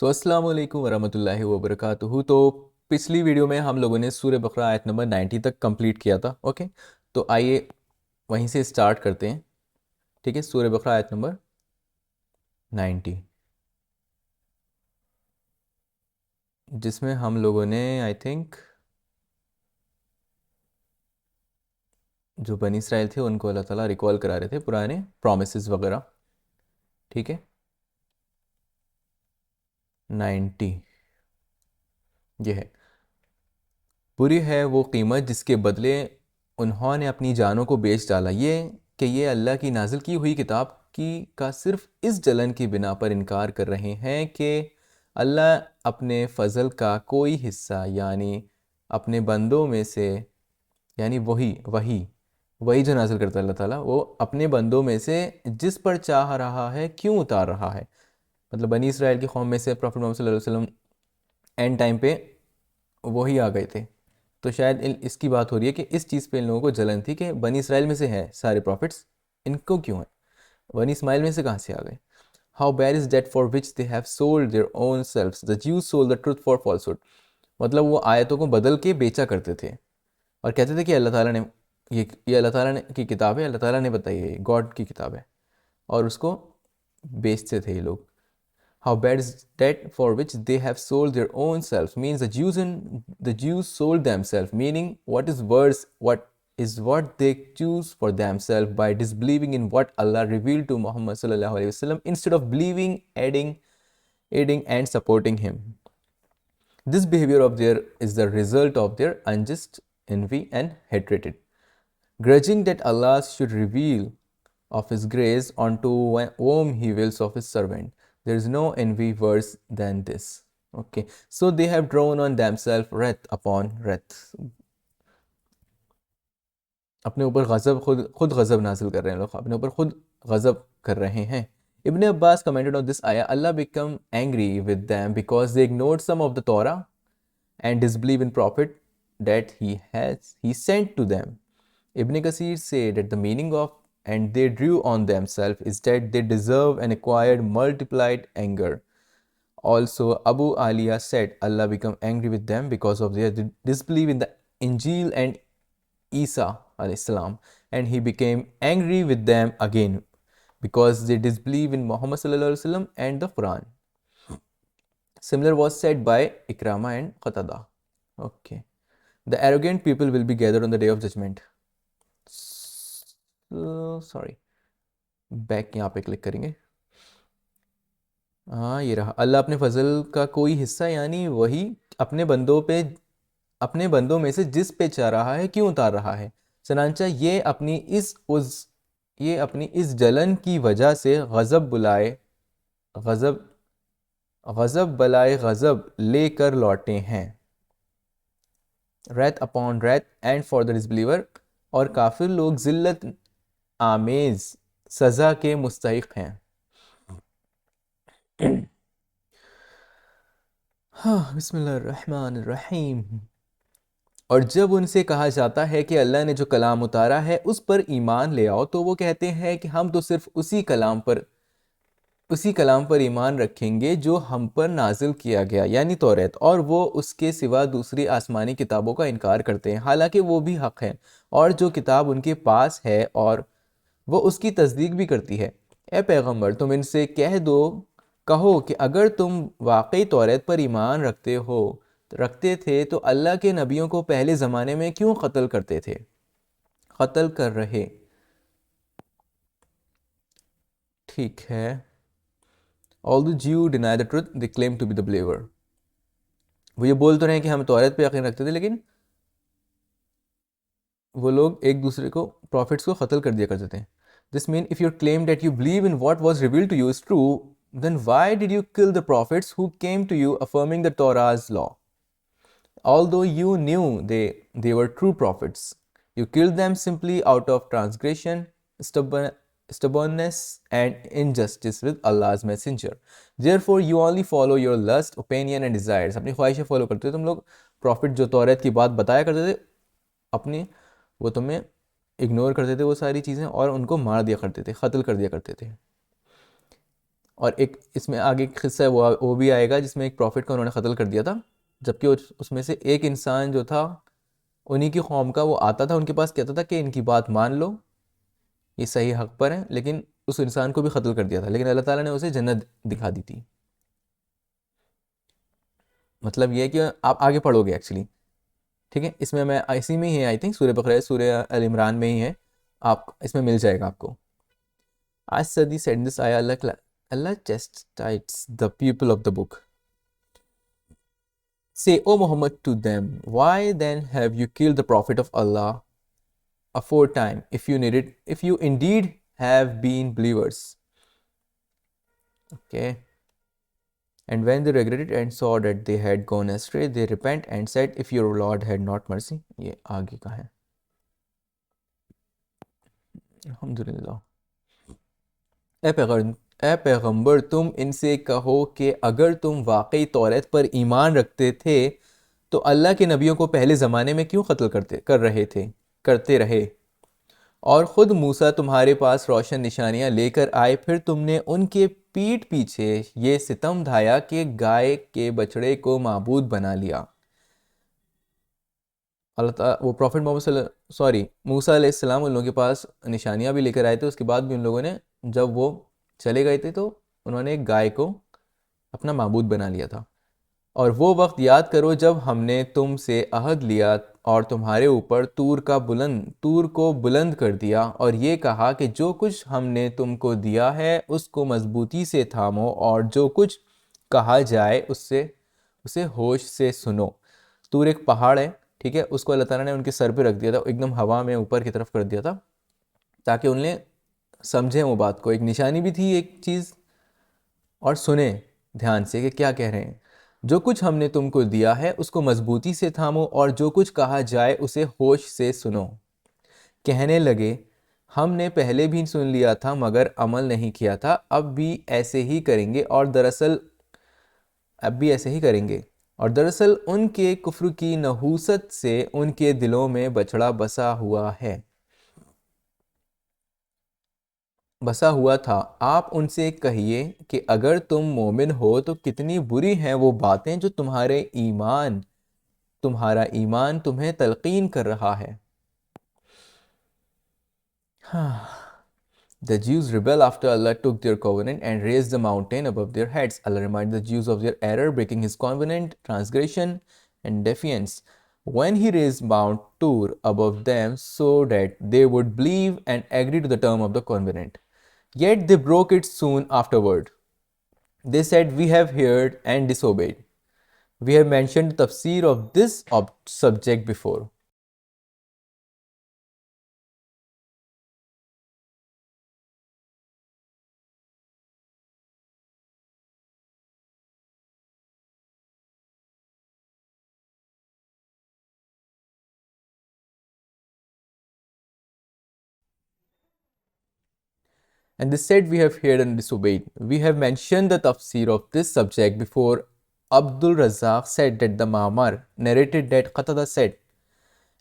السلام علیکم ورحمۃ اللہ وبرکاتہ. تو پچھلی ویڈیو میں ہم لوگوں نے سورہ بقرہ آیت نمبر 90 تک کمپلیٹ کیا تھا. اوکے, تو آئیے وہیں سے اسٹارٹ کرتے ہیں. ٹھیک ہے, سورہ بقرہ آیت نمبر 90 جس میں ہم لوگوں نے آئی تھنک جو بنی اسرائیل تھے ان کو اللہ تعالیٰ ریکال کرا رہے تھے پرانے پرومسز وغیرہ. ٹھیک ہے, 90 یہ ہے. بری ہے وہ قیمت جس کے بدلے انہوں نے اپنی جانوں کو بیچ ڈالا, یہ کہ یہ اللہ کی نازل کی ہوئی کتاب کی کا صرف اس جلن کی بنا پر انکار کر رہے ہیں کہ اللہ اپنے فضل کا کوئی حصہ یعنی اپنے بندوں میں سے, یعنی وہی جو نازل کرتا ہے اللہ تعالیٰ, وہ اپنے بندوں میں سے جس پر چاہ رہا ہے کیوں اتار رہا ہے. مطلب بنی اسرائیل کی قوم میں سے پروفیٹ محمد صلی اللہ علیہ وسلم اینڈ ٹائم پہ وہی آ گئے تھے. تو شاید اس کی بات ہو رہی ہے کہ اس چیز پہ ان لوگوں کو جلن تھی کہ بنی اسرائیل میں سے ہیں سارے پروفٹس, ان کو کیوں ہیں, بنی اسماعیل میں سے کہاں سے آ گئے. How bad is that for which they have sold their own selves. The Jews sold the truth for falsehood. مطلب وہ آیتوں کو بدل کے بیچا کرتے تھے اور کہتے تھے کہ اللہ تعالیٰ نے یہ اللہ تعالیٰ کی کتاب ہے, اللہ تعالیٰ نے بتائی ہے, گاڈ کی کتاب ہے, اور اس کو بیچتے تھے یہ لوگ. How bad is that for which they have sold their own selves, means the Jews sold themselves, meaning what is worse, what they choose for themselves by disbelieving in what Allah revealed to Muhammad sallallahu alaihi wasallam instead of believing, aiding and supporting him. This behavior of theirs is the result of their unjust envy and hatred, grudging that Allah should reveal of his grace unto whom he wills of his servant. There is no envy worse than this. Okay, so they have drawn on themselves wrath upon wrath. اپنے اوپر غضب خود غضب نازل کر رہے ہیں لوگ, اپنے اوپر خود غضب کر رہے ہیں. Ibn Abbas commented on this ayah, Allah became angry with them because they ignored some of the Torah and disbelieved in prophet that he sent to them. Ibn Kathir said that the meaning of and they drew on themselves is that they deserve and acquired multiplied anger. Also, Abu Aliya said Allah became angry with them because of their disbelief in the Injil and Isa alayhi salam, and he became angry with them again because they disbelieve in Muhammad sallallahu alaihi wasallam and the Quran. Similar was said by Ikrama and Qatada. Okay, the arrogant people will be gathered on the day of judgment. Sorry back یہاں پہ click کریں گے. ہاں یہ رہا, اللہ اپنے فضل کا کوئی حصہ یعنی وہی اپنے بندوں میں سے جس پہ چاہ رہا ہے کیوں اتار رہا ہے. چنانچہ یہ اپنی اس جلن کی وجہ سے غضب بلائے غضب لے کر لوٹے ہیں. wrath upon wrath and for the disbeliever, اور کافر لوگ ذلت آمیز سزا کے مستحق ہیں. بسم اللہ الرحمن الرحیم. اور جب ان سے کہا جاتا ہے کہ اللہ نے جو کلام اتارا ہے اس پر ایمان لے آؤ, تو وہ کہتے ہیں کہ ہم تو صرف اسی کلام پر ایمان رکھیں گے جو ہم پر نازل کیا گیا یعنی توریت, اور وہ اس کے سوا دوسری آسمانی کتابوں کا انکار کرتے ہیں حالانکہ وہ بھی حق ہیں, اور جو کتاب ان کے پاس ہے اور وہ اس کی تصدیق بھی کرتی ہے. اے پیغمبر, تم ان سے کہو کہ اگر تم واقعی توریت پر ایمان رکھتے تھے تو اللہ کے نبیوں کو پہلے زمانے میں کیوں قتل کر رہے. ٹھیک ہے. Although Jews deny the truth, they claim to be the believer. وہ یہ بول تو رہے ہیں کہ ہم توریت پہ یقین رکھتے تھے, لیکن وہ لوگ ایک دوسرے کو پروفٹس کو قتل کر دیا کرتے تھے. This means if you claim that you believe in what was revealed to you is true, then why did you kill the prophets who came to you affirming the Torah's law? Although you knew they were true prophets, you killed them simply out of transgression, stubbornness and injustice with Allah's messenger. Therefore you only follow your lust, opinion and desires. اپنی خواہشیں follow کرتے تھے تم لوگ. Profit جو توریت کی بات بتایا کرتے تھے وہ تمہیں اگنور کرتے تھے وہ ساری چیزیں, اور ان کو مار دیا کرتے تھے, قتل کر دیا کرتے تھے. اور ایک اس میں آگے ایک قصہ ہے وہ بھی آئے گا جس میں ایک پروفٹ کو انہوں نے قتل کر دیا تھا، جبکہ اس میں سے ایک انسان جو تھا انہی کی قوم کا، وہ آتا تھا ان کے پاس، کہتا تھا کہ ان کی بات مان لو، یہ صحیح حق پر ہیں، لیکن اس انسان کو بھی قتل کر دیا تھا، لیکن اللہ تعالیٰ نے اسے جنت دکھا دی تھی. مطلب یہ ہے کہ آپ آگے پڑھو گے ایکچولی، ٹھیک ہے. اس میں اسی میں ہی ہے، آئی تھنک سورہ بقرہ، سورہ ال عمران میں ہی ہے، آپ اس میں مل جائے گا آپ کو. آج سدی سیڈ دس آیا اللہ چیسٹائٹس the people of the book. Say, O Muhammad, to them, why then have you killed the Prophet of Allah aforetime, if you indeed have been believers? Okay. And when they regretted and saw that they had gone astray, they repent and said, if your Lord had not mercy. یہ آگے کا ہے. الحمدللہ. اے پیغمبر تم ان سے کہو کہ اگر تم واقعی توریت پر ایمان رکھتے تھے تو اللہ کے نبیوں کو پہلے زمانے میں کیوں قتل کرتے رہے، اور خود موسیٰ تمہارے پاس روشن نشانیاں لے کر آئے، پھر تم نے ان کے پیٹھ پیچھے یہ ستم ڈھایا کہ گائے کے بچڑے کو معبود بنا لیا. اللہ تعالیٰ وہ پروفٹ محمد موسیٰ علیہ السلام ان لوگوں کے پاس نشانیاں بھی لے کر آئے تھے، اس کے بعد بھی ان لوگوں نے جب وہ چلے گئے تھے تو انہوں نے ایک گائے کو اپنا معبود بنا لیا تھا. اور وہ وقت یاد کرو جب ہم نے تم سے عہد لیا اور تمہارے اوپر طور کو بلند کر دیا، اور یہ کہا کہ جو کچھ ہم نے تم کو دیا ہے اس کو مضبوطی سے تھامو، اور جو کچھ کہا جائے اسے ہوش سے سنو. طور ایک پہاڑ ہے، ٹھیک ہے، اس کو اللہ تعالیٰ نے ان کے سر پہ رکھ دیا تھا، ایک دم ہوا میں اوپر کی طرف کر دیا تھا تاکہ انہیں سمجھیں وہ بات کو. ایک نشانی بھی تھی ایک چیز، اور سنیں دھیان سے کہ کیا کہہ رہے ہیں. جو کچھ ہم نے تم کو دیا ہے اس کو مضبوطی سے تھامو، اور جو کچھ کہا جائے اسے ہوش سے سنو. کہنے لگے ہم نے پہلے بھی سن لیا تھا مگر عمل نہیں کیا تھا، اب بھی ایسے ہی کریں گے، اور دراصل ان کے کفر کی نحوست سے ان کے دلوں میں بچڑا بسا ہوا تھا. آپ ان سے کہیے کہ اگر تم مومن ہو تو کتنی بری ہیں وہ باتیں جو تمہارا ایمان تمہیں تلقین کر رہا ہے. The Jews rebel after Allah took their covenant and raised the mountain above their heads. Allah reminded the Jews of their error, breaking his covenant, transgression, and defiance, when he raised Mount Tur above them so that they would believe and agree to the term of the covenant. Yet they broke it soon afterward. They said, we have heard and disobeyed. We have mentioned the tafsir of this subject before. And they said, we have heard and disobeyed. We have mentioned the tafsir of this subject before. Abdul Razzaq said that the Ma'mar narrated that Qatada said,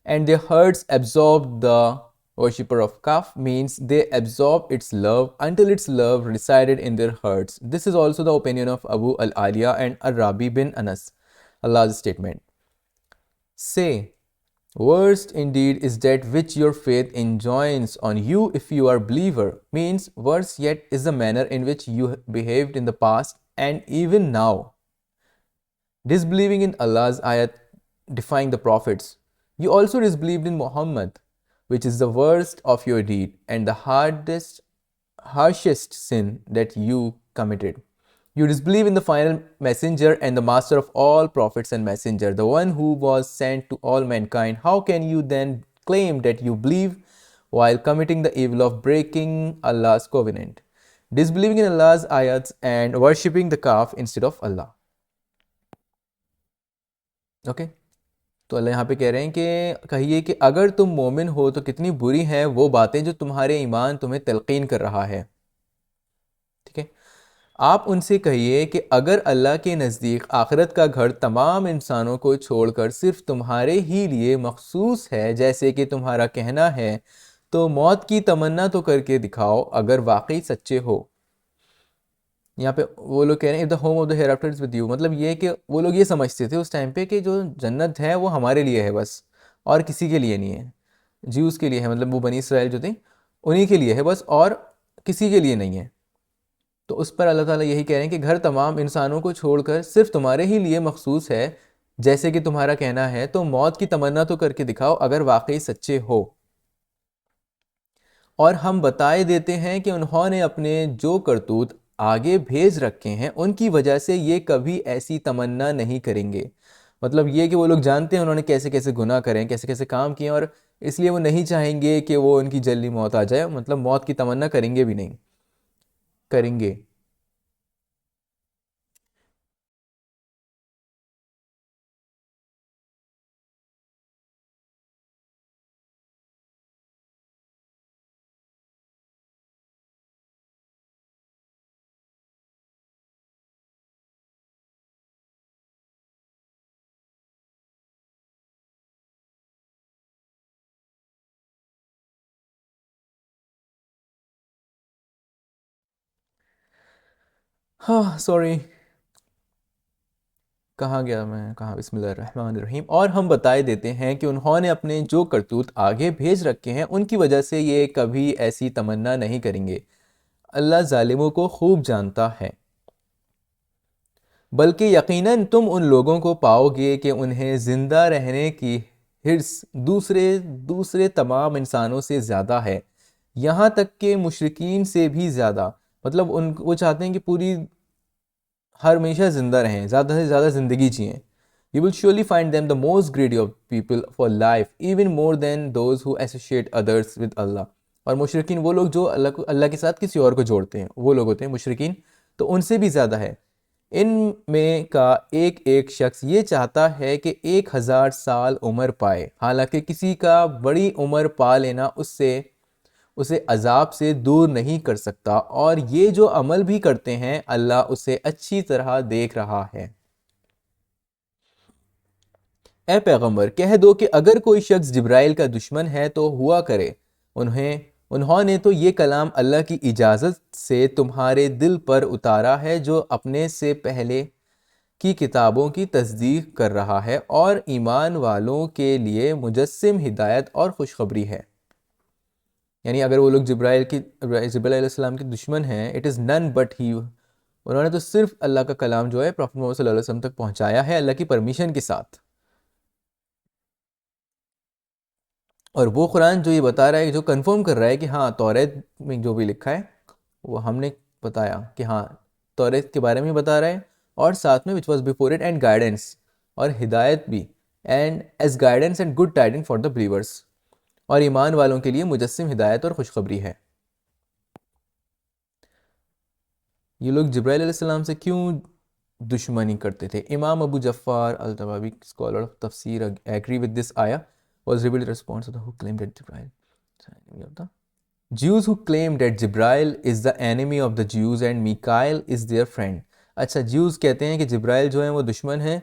and their hearts absorbed the worshipper of Kaf, means they absorbed its love until its love resided in their hearts. This is also the opinion of Abu al-Aliya and Ar-Rabi bin Anas. Allah's statement. Say, worst indeed is that which your faith enjoins on you if you are believer, means worse yet is the manner in which you behaved in the past and even now, disbelieving in Allah's ayat, defying the prophets. You also disbelieved in Muhammad, which is the worst of your deed and the harshest sin that you committed. You disbelieve in the final messenger and the master of all prophets and messenger, the one who was sent to all mankind. How can you then claim that you believe while committing the evil of breaking Allah's covenant, disbelieving in Allah's ayats and worshipping the calf instead of Allah? Okay. تو اللہ یہاں پہ کہہ رہے ہیں کہ کہیے کہ اگر تم مومن ہو تو کتنی بری ہیں وہ باتیں جو تمہارے ایمان تمہیں تلقین کر رہا ہے. ٹھیک ہے. آپ ان سے کہیے کہ اگر اللہ کے نزدیک آخرت کا گھر تمام انسانوں کو چھوڑ کر صرف تمہارے ہی لیے مخصوص ہے جیسے کہ تمہارا کہنا ہے، تو موت کی تمنا تو کر کے دکھاؤ اگر واقعی سچے ہو. یہاں پہ وہ لوگ کہہ رہے ہیں the home of the hereafter is with you, مطلب یہ کہ وہ لوگ یہ سمجھتے تھے اس ٹائم پہ کہ جو جنت ہے وہ ہمارے لیے ہے بس، اور کسی کے لیے نہیں ہے. جیوز کے لیے ہے، مطلب وہ بنی اسرائیل جو تھے انہی کے لیے ہے بس، اور کسی کے لیے نہیں ہے. تو اس پر اللہ تعالیٰ یہی کہہ رہے ہیں کہ گھر تمام انسانوں کو چھوڑ کر صرف تمہارے ہی لیے مخصوص ہے، جیسے کہ تمہارا کہنا ہے، تو موت کی تمنا تو کر کے دکھاؤ اگر واقعی سچے ہو. اور ہم بتائے دیتے ہیں کہ انہوں نے اپنے جو کرتوت آگے بھیج رکھے ہیں ان کی وجہ سے یہ کبھی ایسی تمنا نہیں کریں گے. مطلب یہ کہ وہ لوگ جانتے ہیں انہوں نے کیسے کیسے گناہ کریں، کیسے کیسے کام کیے، اور اس لیے وہ نہیں چاہیں گے کہ وہ ان کی جلدی موت آ جائے، مطلب موت کی تمنا کریں گے بھی نہیں کریں گے. ہاں سوری، کہاں گیا میں، کہاں، بسم اللہ الرحمن الرحیم. اور ہم بتائے دیتے ہیں کہ انہوں نے اپنے جو کرتوت آگے بھیج رکھے ہیں ان کی وجہ سے یہ کبھی ایسی تمنا نہیں کریں گے. اللہ ظالموں کو خوب جانتا ہے. بلکہ یقیناً تم ان لوگوں کو پاؤ گے کہ انہیں زندہ رہنے کی حرص دوسرے تمام انسانوں سے زیادہ ہے، یہاں تک کہ مشرکین سے بھی زیادہ. مطلب وہ چاہتے ہیں کہ پوری ہمیشہ زندہ رہیں، زیادہ سے زیادہ زندگی جئیں. You will surely find them the most greedy of people for life, even more than those who associate others with Allah. اور مشرکین وہ لوگ جو اللہ کے ساتھ کسی اور کو جوڑتے ہیں، وہ لوگ ہوتے ہیں مشرکین، تو ان سے بھی زیادہ ہے. ان میں کا ایک ایک شخص یہ چاہتا ہے کہ 1000 سال عمر پائے، حالانکہ کسی کا بڑی عمر پا لینا اسے عذاب سے دور نہیں کر سکتا، اور یہ جو عمل بھی کرتے ہیں اللہ اسے اچھی طرح دیکھ رہا ہے. اے پیغمبر کہہ دو کہ اگر کوئی شخص جبرائیل کا دشمن ہے تو ہوا کرے، انہوں نے تو یہ کلام اللہ کی اجازت سے تمہارے دل پر اتارا ہے جو اپنے سے پہلے کی کتابوں کی تصدیق کر رہا ہے، اور ایمان والوں کے لیے مجسم ہدایت اور خوشخبری ہے. یعنی اگر وہ لوگ جبرائیل علیہ السلام کے دشمن ہیں، اٹ از نن بٹ ہی، انہوں نے تو صرف اللہ کا کلام جو ہے پروفیٹ محمد صلی اللہ علیہ وسلم تک پہنچایا ہے اللہ کی پرمیشن کے ساتھ. اور وہ قرآن جو یہ بتا رہا ہے، جو کنفرم کر رہا ہے کہ ہاں توریت میں جو بھی لکھا ہے وہ ہم نے بتایا کہ ہاں توریت کے بارے میں بتا رہا ہے، اور ساتھ میں which was before it and guidance، اور ہدایت بھی، and as guidance and good tidings for the believers، اور ایمان والوں کے لیے مجسم ہدایت اور خوشخبری ہے. یہ لوگ جبرائیل علیہ السلام سے کیوں دشمنی کرتے تھے؟ امام ابو جعفر الطبری scholar of تفسیر agree with this ayah was revealed in response to the who claimed that Jibreel is the enemy of the Jews who claimed that Jibreel is the enemy of the Jews and Mikael is their friend. اچھا Jews کہتے ہیں کہ جبرائیل جو ہیں وہ دشمن ہیں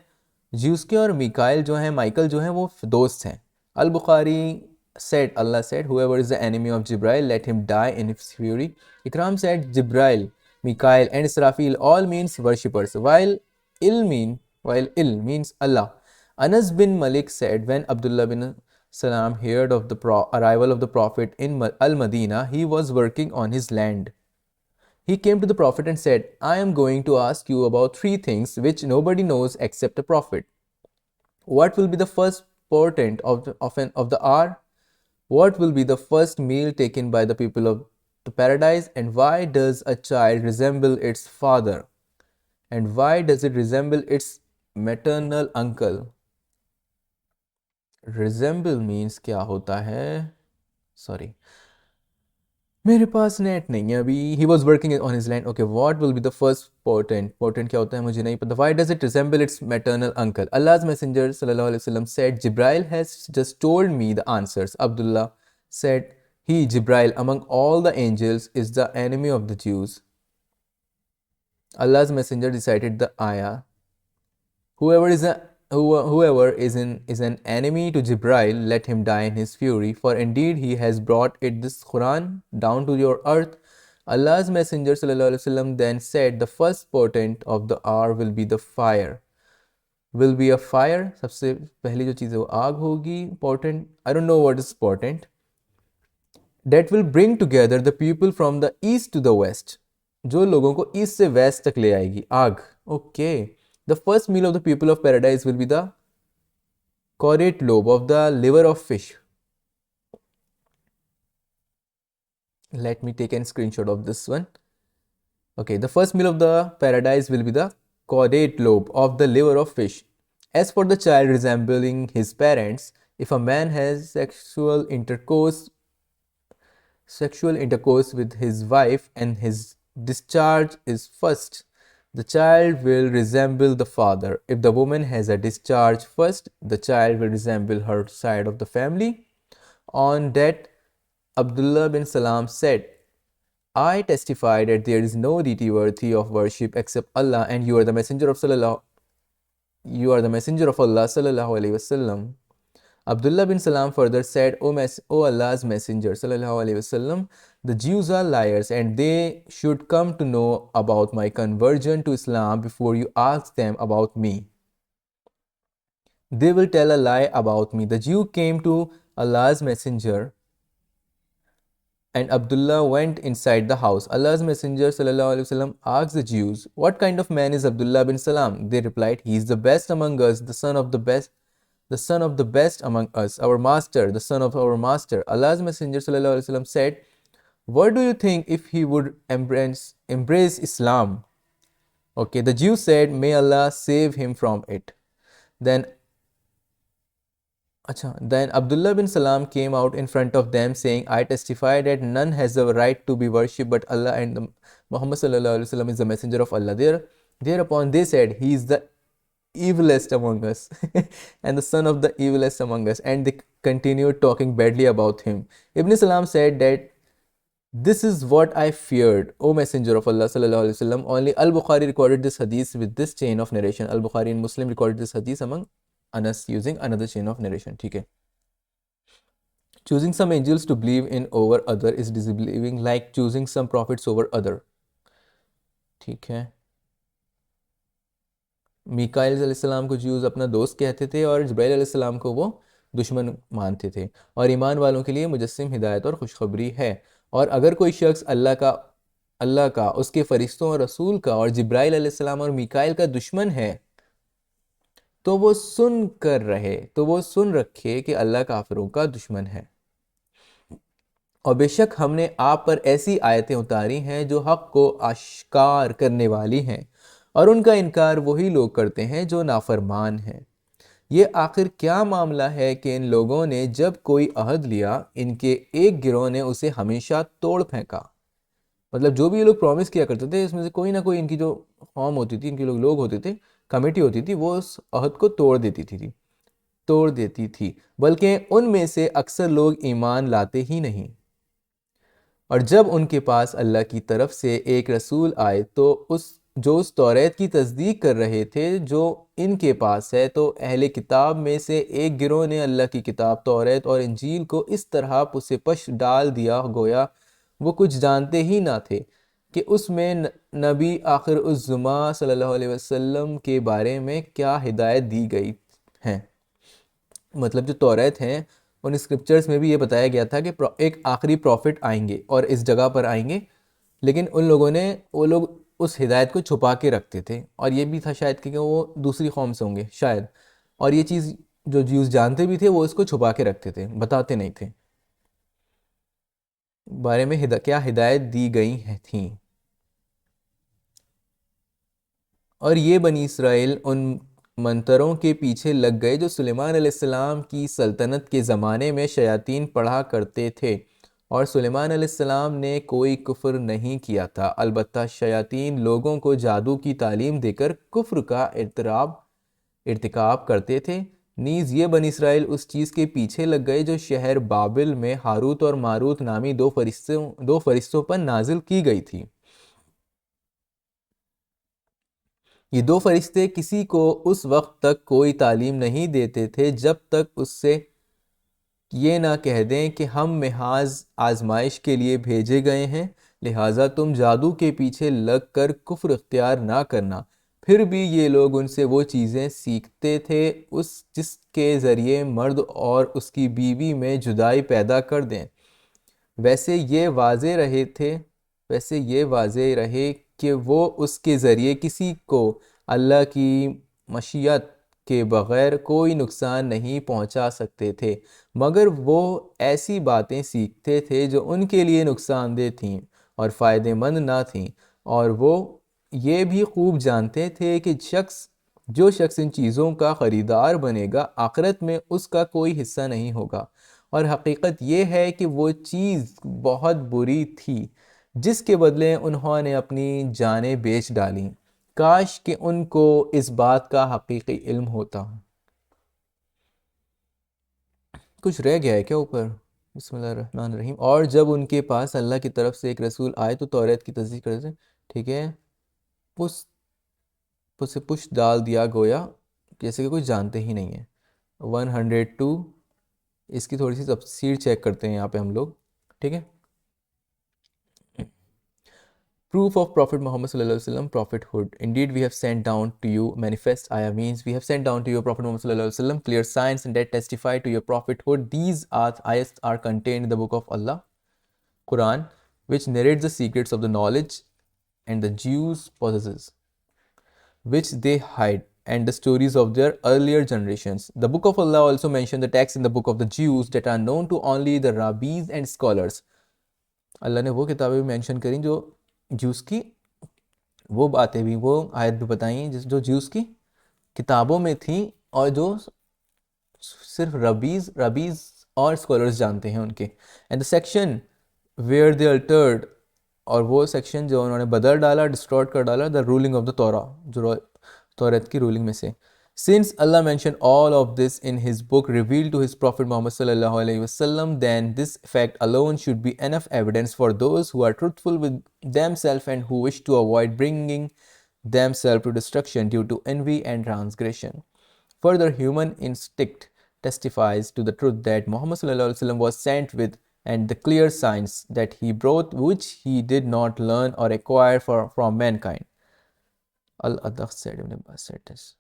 Jews کے، اور میکائل جو ہیں، مائیکل جو ہیں، وہ دوست ہیں. البخاری said, Allah said, whoever is the enemy of Jibreel, let him die in his fury. Ikram said, Jibreel, Mikael and Israfil all means worshippers, while il means Allah. Anas bin Malik said, when Abdullah bin Salam heard of the arrival of the Prophet in Al-Madinah, he was working on his land. He came to the Prophet and said, I am going to ask you about 3 things which nobody knows except the Prophet. What will be the first portent of the hour? What will be the first meal taken by the people of the paradise? And why does a child resemble its father? And why does it resemble its maternal uncle? Resemble means کیا ہوتا ہے؟ Sorry. میرے پاس net نہیں ہے ابھی. He was working on his land. Okay, what will be the first portent? Portent کیا ہوتا ہے مجھے نہیں پتا. Why does it resemble its maternal uncle? Allah's messenger صلی اللہ علیہ وسلم said, Jibreel has just told me the answers. Abdullah said, he, Jibreel, among all the angels, is the enemy of the Jews. Allah's messenger recited the ayah, Whoever is an enemy to Jibreel, let him die in his fury, for indeed he has brought this Quran down to your earth Allah's Messenger sallallahu alaihi wasallam then said, the first portent of the hour will be the fire. Will be a fire. سب سے پہلی جو چیز ہے وہ آگ ہوگی. Portent, I don't know what is portent. That will bring together the people from the east to the west. جو لوگوں کو ایسٹ سے ویسٹ تک لے آئے گی. آگ. Okay. The first meal of the people of paradise will be the caudate lobe of the liver of fish. Let me take a screenshot of this one. Okay, the first meal of the paradise will be the caudate lobe of the liver of fish. As for the child resembling his parents, if a man has sexual intercourse with his wife and his discharge is first, the child will resemble the father. If the woman has a discharge first, the child will resemble her side of the family. On that, Abdullah bin Salam said, I testify that there is no deity worthy of worship except Allah, and you are the messenger of Allah sallallahu alaihi wasallam. Abdullah bin Salam further said, O Allah's messenger sallallahu alaihi wasallam, the Jews are liars and they should come to know about my conversion to Islam before you ask them about me. They will tell a lie about me. The Jew came to Allah's messenger and Abdullah went inside the house. Allah's Messenger sallallahu alaihi wasallam asked the Jews, what kind of man is Abdullah bin Salam? They replied, he is the best among us, the son of the best among us, our master, the son of our master. Allah's Messenger sallallahu alaihi wasallam said, what do you think if he would embrace Islam? Okay, the Jew said, may Allah save him from it. Then Abdullah bin Salam came out in front of them saying, I testify that none has the right to be worshipped but Allah, and Muhammad sallallahu alaihi wasallam is the messenger of Allah. Thereupon they said, he is the evilest among us and the son of the evilest among us, and they continued talking badly about him. Ibn Salam said that this is what I feared, O messenger of Allah sallallahu alaihi wasallam. Only Al-Bukhari recorded this hadith with this chain of narration. Al-Bukhari and Muslim recorded this hadith among Anas using another chain of narration. ٹھیک ہے. Choosing some angels to believe in over other is disbelieving, like choosing some prophets over other. ٹھیک ہے. میکائیل علیہ السلام کو Jews اپنا دوست کہتے تھے اور جبرائیل علیہ السلام کو وہ دشمن مانتے تھے. اور ایمان والوں کے لیے مجسم ہدایت اور خوشخبری ہے. اور اگر کوئی شخص اللہ کا اس کے فرشتوں اور رسول کا اور جبرائیل علیہ السلام اور میکائیل کا دشمن ہے تو وہ سن رکھے کہ اللہ کافروں کا دشمن ہے. اور بے شک ہم نے آپ پر ایسی آیتیں اتاری ہیں جو حق کو آشکار کرنے والی ہیں، اور ان کا انکار وہی لوگ کرتے ہیں جو نافرمان ہیں. یہ آخر کیا معاملہ ہے کہ ان لوگوں نے جب کوئی عہد لیا، ان کے ایک گروہ نے اسے ہمیشہ توڑ پھینکا. مطلب جو بھی یہ لوگ پرومس کیا کرتے تھے، اس میں سے کوئی نہ کوئی ان کی جو قوم ہوتی تھی، ان کے لوگ ہوتے تھے، کمیٹی ہوتی تھی، وہ اس عہد کو توڑ دیتی تھی. بلکہ ان میں سے اکثر لوگ ایمان لاتے ہی نہیں. اور جب ان کے پاس اللہ کی طرف سے ایک رسول آئے تو اس توریت کی تصدیق کر رہے تھے جو ان کے پاس ہے، تو اہل کتاب میں سے ایک گروہ نے اللہ کی کتاب توریت اور انجیل کو اس طرح پس پش ڈال دیا گویا وہ کچھ جانتے ہی نہ تھے کہ اس میں نبی آخر الزماں صلی اللہ علیہ وسلم کے بارے میں کیا ہدایت دی گئی ہیں. مطلب جو توریت ہیں ان اسکرپچرز میں بھی یہ بتایا گیا تھا کہ ایک آخری پروفٹ آئیں گے اور اس جگہ پر آئیں گے، لیکن وہ لوگ اس ہدایت کو چھپا کے رکھتے تھے. اور یہ بھی تھا شاید کہ وہ دوسری قوم سے ہوں گے شاید، اور یہ چیز جو جیوز جانتے بھی تھے وہ اس کو چھپا کے رکھتے تھے، بتاتے نہیں تھے بارے میں کیا ہدایت دی گئی تھیں. اور یہ بنی اسرائیل ان منتروں کے پیچھے لگ گئے جو سلیمان علیہ السلام کی سلطنت کے زمانے میں شیاطین پڑھا کرتے تھے، اور سلیمان علیہ السلام نے کوئی کفر نہیں کیا تھا. البتہ شیاطین لوگوں کو جادو کی تعلیم دے کر کفر کا ارتکاب کرتے تھے. نیز یہ بنی اسرائیل اس چیز کے پیچھے لگ گئے جو شہر بابل میں ہاروت اور ماروت نامی دو فرشتوں پر نازل کی گئی تھی. یہ دو فرشتے کسی کو اس وقت تک کوئی تعلیم نہیں دیتے تھے جب تک اس سے یہ نہ کہہ دیں کہ ہم محض آزمائش کے لیے بھیجے گئے ہیں. لہٰذا تم جادو کے پیچھے لگ کر کفر اختیار نہ کرنا۔ پھر بھی یہ لوگ ان سے وہ چیزیں سیکھتے تھے جس کے ذریعے مرد اور اس کی بیوی میں جدائی پیدا کر دیں۔ ویسے یہ واضح رہے کہ وہ اس کے ذریعے کسی کو اللہ کی مشیت کے بغیر کوئی نقصان نہیں پہنچا سکتے تھے، مگر وہ ایسی باتیں سیکھتے تھے جو ان کے لیے نقصان دہ تھیں اور فائدہ مند نہ تھیں، اور وہ یہ بھی خوب جانتے تھے کہ جو شخص ان چیزوں کا خریدار بنے گا آخرت میں اس کا کوئی حصہ نہیں ہوگا، اور حقیقت یہ ہے کہ وہ چیز بہت بری تھی جس کے بدلے انہوں نے اپنی جانیں بیچ ڈالیں۔ کاش کہ ان کو اس بات کا حقیقی علم ہوتا۔ کچھ رہ گیا ہے کیا اوپر؟ بسم اللہ الرحمن الرحیم۔ اور جب ان کے پاس اللہ کی طرف سے ایک رسول آئے تو توریت کی تصدیق کرتے ہیں، ٹھیک ہے، اسے پش ڈال دیا گویا جیسے کہ کچھ جانتے ہی نہیں ہیں۔ 102 اس کی تھوڑی سی تفسیر چیک کرتے ہیں یہاں پہ ہم لوگ، ٹھیک ہے۔ Proof of Prophet Muhammad sallallahu alaihi wasallam prophethood. Indeed, we have sent down to you manifest ayah, means we have sent down to you Prophet Muhammad sallallahu alaihi wasallam clear signs and that testify to your prophethood. These ayahs are contained in the book of Allah, Quran, which narrates the secrets of the knowledge and the Jews possesses, which they hide, and the stories of their earlier generations. The book of Allah also mentioned the texts in the book of the Jews that are known to only the rabbis and scholars. اللہ نے وہ کتابیں بھی mention کریں جو Jews کی، وہ باتیں بھی، وہ آیت بھی بتائیں جو جیوز کی کتابوں میں تھیں اور جو صرف ربیز اور اسکالرز جانتے ہیں ان کے۔ And the section where they altered, اور وہ سیکشن جو انہوں نے بدل ڈالا، ڈسٹورٹ کر ڈالا، دا رولنگ آف دا تورا، جو توریت کی رولنگ میں سے۔ Since Allah mentioned all of this in His book revealed to His Prophet Muhammad sallallahu alaihi wasallam, then this fact alone should be enough evidence for those who are truthful with themselves and who wish to avoid bringing themselves to destruction due to envy and transgression. Further, human instinct testifies to the truth that Muhammad sallallahu alaihi wasallam was sent with and the clear signs that he brought which he did not learn or acquire from mankind. Al-Adh said, Ibn Abbas said this.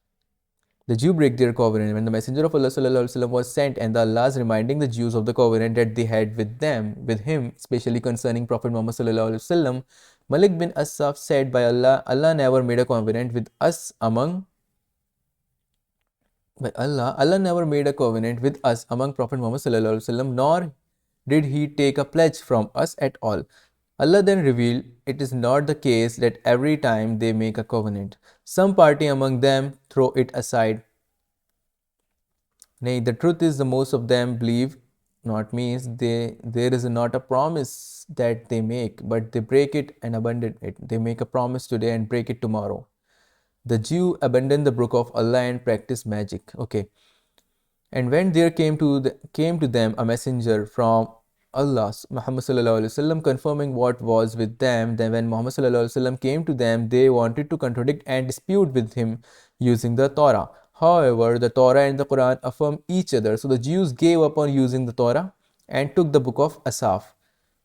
The Jew break their covenant when the Messenger of Allah sallallahu alaihi wasallam was sent, and the Allah's reminding the Jews of the covenant that they had with him, especially concerning Prophet Muhammad sallallahu alaihi wasallam. Malik bin Asaf said, by Allah never made a covenant with us among Allah never made a covenant with us among Prophet Muhammad sallallahu alaihi wasallam, nor did he take a pledge from us at all. Allah then revealed, it is not the case that every time they make a covenant, some party among them throw it aside. Nay, the truth is the most of them believe not, means there is not a promise that they make, but they break it and abandon it. They make a promise today and break it tomorrow. The Jew abandoned the book of Allah and practiced magic. Okay. And when there came to them a messenger from Allah, Muhammad sallallahu alaihi wasallam, confirming what was with them, then when Muhammad sallallahu alaihi wasallam came to them, they wanted to contradict and dispute with him using the Torah. However, the Torah and the Quran affirm each other, so the Jews gave up on using the Torah and took the book of Asaf.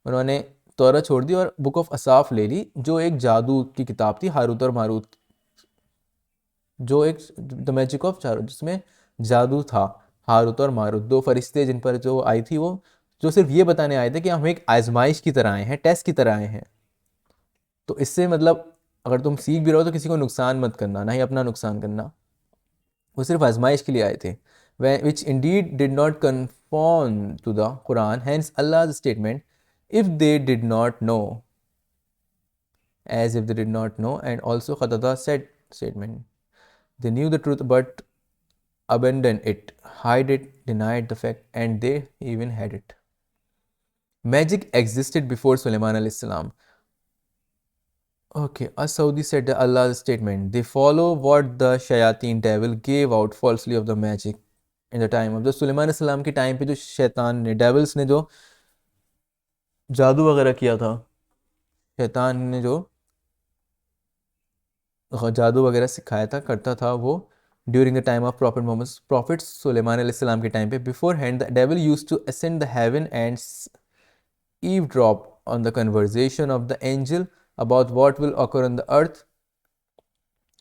انہوں نے تورا چھوڑ دی اور book of اصاف لے لی، جو ایک جادو کی کتاب تھی، ہاروت اور ماروت، جو ایک دا میجک آف چارو، جس میں جادو تھا، ہاروت اور ماروت، دو فرشتے جن پر جو آئی تھی، وہ جو صرف یہ بتانے آئے تھے کہ ہم ایک آزمائش کی طرح آئے ہیں، ٹیسٹ کی طرح آئے ہیں۔ تو اس سے مطلب اگر تم سیکھ بھی رہو تو کسی کو نقصان مت کرنا، نہ ہی اپنا نقصان کرنا، وہ صرف آزمائش کے لیے آئے تھے۔ which indeed did not conform to the Quran, hence Allah's statement, if they did not know, as if they did not know, and also Qatada said statement, they knew the truth but abandoned it, hide it, denied the fact, and they even had it. Magic existed before Sulaiman alayhi salam. Okay, As-Saudi said Allah's statement, they follow what the shayateen devil gave out falsely of the magic in the time of the Sulaiman alayhi salam کے time پہ جو شیطان نے، devil's نے جو جادو وغیرہ کیا تھا، شیطان نے جو جادو وغیرہ سکھایا تھا، کرتا تھا، وہ during the time of prophet Sulaiman علیہ السلام کے ٹائم پہ. Before hand the devil use to ascend the heaven and eavesdrop on the conversation of the angel about what will occur on the earth.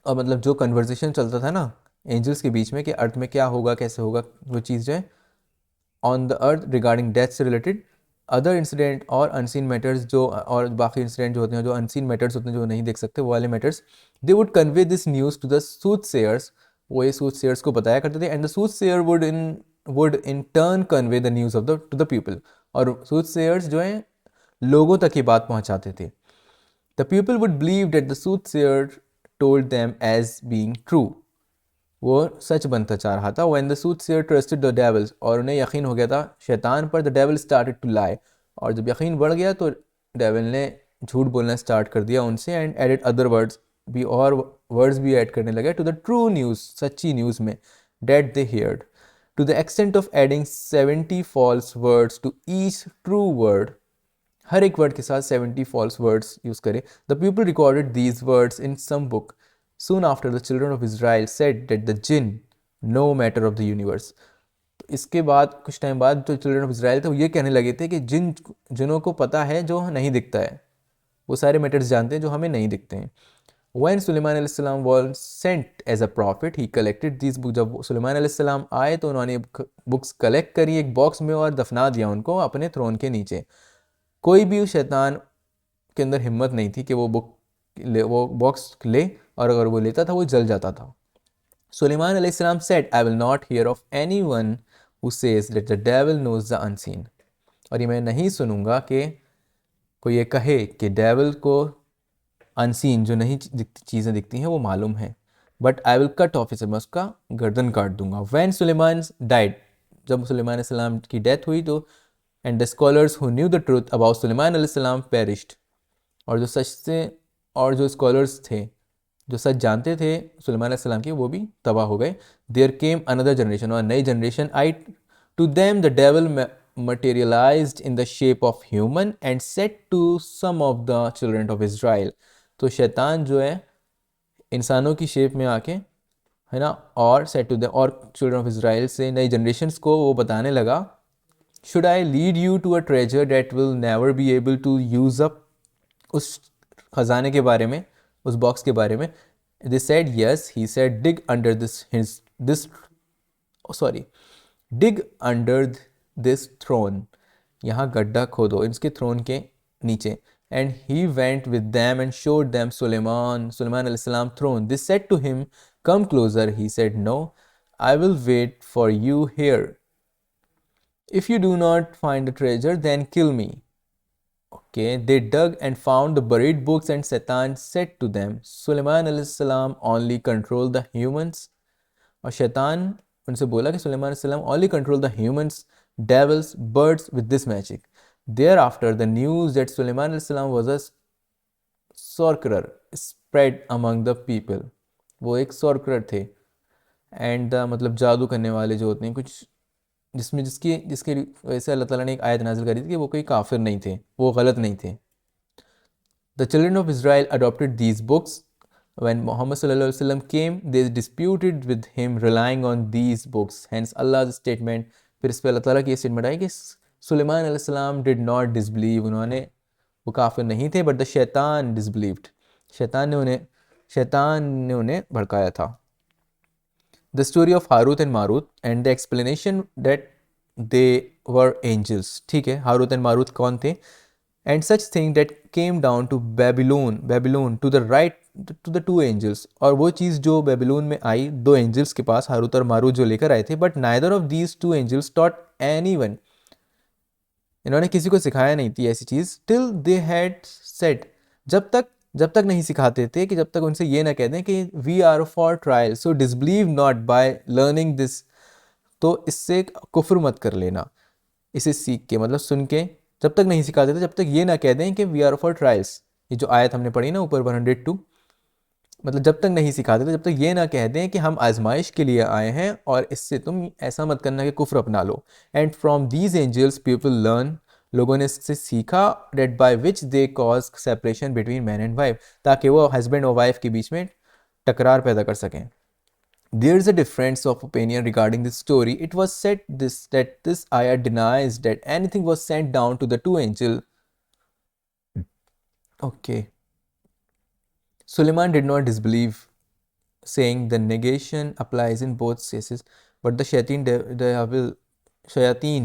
اور مطلب جو conversation چلتا تھا نا اینجلس کے بیچ میں کہ ارتھ میں کیا ہوگا کیسے ہوگا وہ چیز جو ہے آن دا ارتھ ریگارڈنگ ڈیتھ سے ریلیٹڈ ادر انسیڈنٹ اور انسین میٹرز جو اور باقی انسیڈنٹ جو ہوتے ہیں جو انسین میٹرز ہوتے ہیں جو نہیں دیکھ سکتے وہ والے matters they would convey this news to the soothsayers. وہ یہ سوت سیئرس کو بتایا کرتے تھے and the soothsayer would in turn convey the news of the to the people. اور سوت سیئرس جو ہیں لوگوں تک یہ بات پہنچاتے تھے. The people would believe that the soothsayer told them as being true. وہ سچ بنتا چاہ رہا تھا. when the soothsayer trusted the devils اور انہیں یقین ہو گیا تھا شیطان پر. the devil started to lie اور جب یقین بڑھ گیا تو ڈیول نے جھوٹ بولنا اسٹارٹ کر دیا ان سے. اینڈ ایڈڈ ادر ورڈس بھی اور ورڈز بھی ایڈ کرنے لگے ٹو دا ٹرو نیوز سچی نیوز میں that they heard to the extent of adding 70 false words to each true word. ہر ایک ورڈ کے ساتھ 70 false words یوز کرے. the people recorded these words in some book. Soon after the children of Israel said that the jinn no matter of the universe. تو اس کے بعد کچھ time بعد جو چلڈرن آف اسرائیل تھے وہ یہ کہنے لگے تھے کہ جنوں کو پتہ ہے جو نہیں دکھتا ہے, وہ سارے میٹرز جانتے ہیں جو ہمیں نہیں دکھتے ہیں. When سلیمان علیہ السلام was sent as a prophet he collected these books. جب سلیمان علیہ السلام آئے تو انہوں نے بکس کلیکٹ کری ایک باکس میں اور دفنا دیا ان کو اپنے تھرون کے نیچے. کوئی بھی شیطان کے اندر ہمت نہیں تھی کہ وہ باکس لے, اور اگر وہ لیتا تھا وہ جل جاتا تھا. سلیمان علیہ السلام said I will not hear of anyone who says that the devil knows the unseen. اور یہ میں نہیں سنوں گا کہ کوئی یہ کہے کہ ڈیول کو انسین جو نہیں چیزیں دکھتی ہیں وہ معلوم ہیں. But I will cut off his head, میں اس کا گردن کاٹ دوں گا. When Suleiman died, جب سلیمان علیہ السلام کی ڈیتھ ہوئی تو and the scholars who knew the truth about سلیمان علیہ السلام perished. اور جو سچ سے اور جو اسکالرس تھے جو سچ جانتے تھے سلیمان علیہ السلام کی وہ بھی تباہ ہو گئے. There came another generation, اور نئی generation I. To them the devil materialized in the shape of human and said to some of the children of Israel. تو شیطان جو ہے انسانوں کی شیپ میں آ کے ہے نا اور said to them اور children of Israel سے نئی جنریشنز کو وہ بتانے لگا should I lead you to a treasure that will never be able to use up. اس خزانے کے بارے میں اس باکس کے بارے میں they said yes. He said dig under dig under this throne. یہاں گڈھا کھودو اس کے تھرون کے نیچے. And he went with them and showed them سلیمان علیہ السلام throne. They said to him come closer. He said no, I will wait for you here. If you do not find the treasure then kill me. Okay, they dug and found the buried books and Satan said to them, سلیمان علیہ السلام only control the humans. اور شیطان ان سے بولا کہ سلیمان علیہ السلام only control the humans, devils, birds with this magic. Thereafter the news that سلیمان علیہ السلام was a sorcerer spread among the people. وہ ایک sorcerer تھے and مطلب جادو کرنے والے جو ہوتے ہیں کچھ جس کے وجہ سے اللہ تعالیٰ نے ایک آیت نازل کری تھی کہ وہ کوئی کافر نہیں تھے, وہ غلط نہیں تھے. The children of Israel adopted these books. When Muhammad sallallahu alaihi wasallam came, they disputed with him relying on these books. Hence Allah's statement. پھر اس پہ اللہ تعالیٰ کی یہ اسٹیٹمنٹ آئی کہ سلیمان علیہ السلام did not disbelieve. وہ کافر نہیں تھے but the شیطان disbelieved. شیطان نے انہیں بھڑکایا تھا. The story of Harut and Marut and the explanation that they were angels. ٹھیک ہے, ہاروت and ماروت کون تھے؟ And such thing that came down to Babylon to the two angels. اور وہ چیز جو بیبیلون میں آئی دو اینجلس کے پاس ہاروت اور ماروت جو لے کر آئے تھے. But neither of these two angels taught anyone. انہوں نے کسی کو سکھایا نہیں تھی ایسی چیز. Till they had said. جب تک نہیں سکھاتے تھے کہ جب تک ان سے یہ نہ کہہ دیں کہ we are for trial so disbelieve not by learning this. تو اس سے کفر مت کر لینا اسے سیکھ کے, مطلب سن کے. جب تک نہیں سکھاتے تھے جب تک یہ نہ کہہ دیں کہ we are for trials. یہ جو آیت ہم نے پڑھی نا اوپر 102, مطلب جب تک نہیں سکھاتے تھے جب تک یہ نہ کہہ دیں کہ ہم آزمائش کے لیے آئے ہیں اور اس سے تم ایسا مت کرنا کہ کفر اپنا لو. And from these angels people learn. لوگوں نے اس سے سیکھا that by which they cause separation between man and wife. تاکہ وہ ہسبینڈ اور وائف کے بیچ میں ٹکرار پیدا کر سکیں. There is a difference of opinion regarding this story. It was said that this ayah denies that anything was sent down to the two angels Okay. Suleiman did not disbelieve, saying the negation applies in both cases, but the shayateen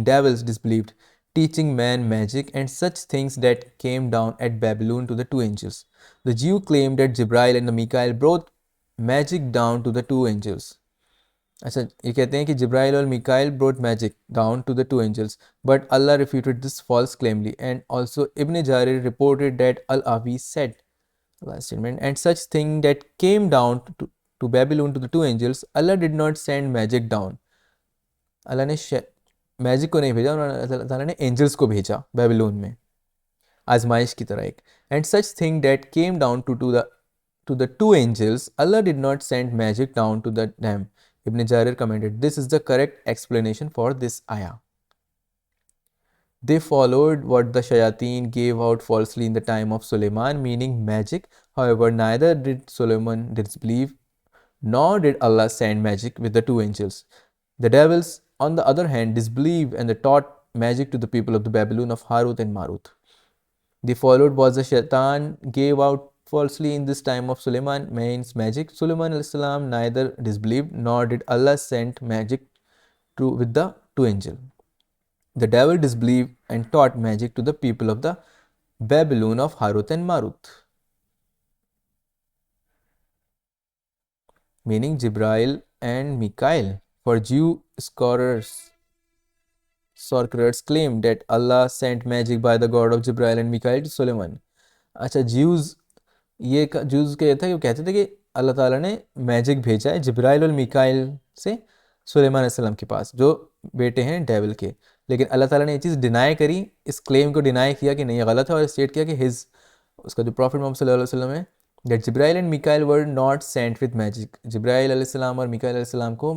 devils disbelieved, teaching man magic and such things that came down at Babylon to the two angels. The Jew claimed that Jibrail and the Mikael brought magic down to the two angels. اچھا یہ کہتے ہیں کہ جبرائیل اور Mikail brought magic down to the two angels, but Allah refuted this false claimly, and also Ibn Jarir reported that Al-Awi said, last statement, and such thing that came down to Babylon to the two angels, Allah did not send magic down. اللہ نے magic کو نہیں بھیجا، اللہ تعالیٰ نے Angeles کو بھیجا بیبیلون میں آزمائش کی طرح ایک. And such thing that came down to the two angels, Allah did not send magic down to them. Ibn Jarir commented, this is the correct explanation for this ayah. They followed what the shayateen gave out falsely in the time of Suleiman, meaning magic. However, neither did Solomon disbelieve, nor did Allah send magic with the two angels. The devils, on the other hand, disbelieved and they taught magic to the people of the Babylon of Harut and Marut. They followed what the shaitan gave out falsely in this time of Suleiman, means magic. Suleiman alayhi salam neither disbelieved nor did Allah send magic with the two angels. The devil disbelieved and taught magic to the people of the Babylon of Harut and Marut, meaning Jibrail and Mikael. For Jew scholars claim that Allah sent magic by the God of Jibrail and Mikael to Suleiman. اچھا جوز کہتا تھا کہ وہ کہتے تھے کہ اللہ تعالیٰ نے میجک بھیجا ہے جبرائیل اور میکائل سے سلیمان علیہ السلام کے پاس، جو بیٹے ہیں ڈیول کے. لیکن اللہ تعالیٰ نے یہ چیز ڈینائی کری، اس کلیم کو ڈینائی کیا کہ نہیں یہ غلط ہے، اور اسٹیٹ کیا کہ اس کا جو پروفٹ محمد صلی اللہ علیہ وسلم ہے that Jibrail and Mikail were not sent with magic. Jibrail علیہ السلام اور میکائل علیہ السلام کو